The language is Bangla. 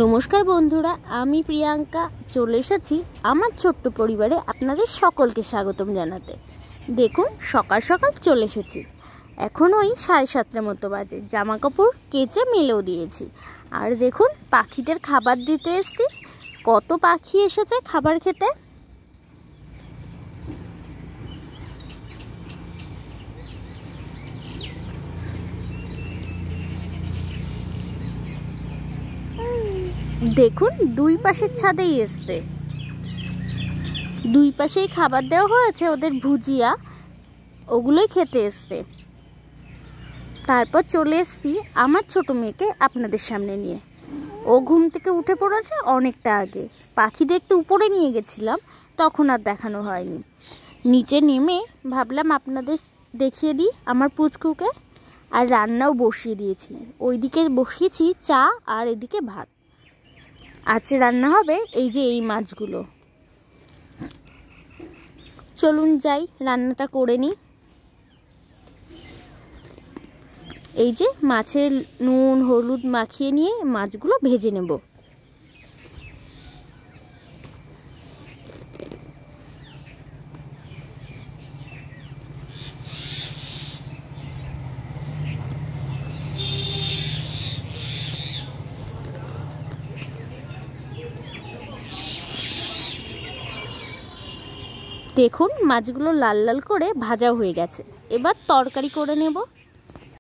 নমস্কার বন্ধুরা, আমি প্রিয়াঙ্কা চলে এসেছি আমার ছোট্ট পরিবারে আপনাদের সকলকে স্বাগতম জানাতে। দেখুন, সকাল সকাল চলে এসেছি। এখন ওই 7:30 মতো বাজে। জামা কাপড় কেচে মেলেও দিয়েছি। আর দেখুন, পাখিদের খাবার দিতে এসেছি। কত পাখি এসেছে খাবার খেতে। দেখুন, দুই পাশের ছাদেই এসছে। দুই পাশেই খাবার দেওয়া হয়েছে ওদের, ভুজিয়া, ওগুলোই খেতে এসছে। তারপর চলে এসছি আমার ছোট মেয়েকে আপনাদের সামনে নিয়ে। ও ঘুম থেকে উঠে পড়েছে অনেকটা আগে। পাখি দেখতে উপরে নিয়ে গেছিলাম, তখন আর দেখানো হয়নি। নিচে নেমে ভাবলাম আপনাদের দেখিয়ে দিই আমার পুচকুকে। আর রান্নাও বসিয়ে দিয়েছি। ওইদিকে বসিয়েছি চা, আর এদিকে ভাত। আজকে রান্না হবে এই যে এই মাছগুলো। চলুন যাই, রান্নাটা করে নিই। এই যে মাছের নুন হলুদ মাখিয়ে নিয়ে মাছগুলো ভেজে নেব। দেখুন, মাছগুলো লাল লাল করে ভাজা হয়ে গেছে। এবার তরকারি করে নেব।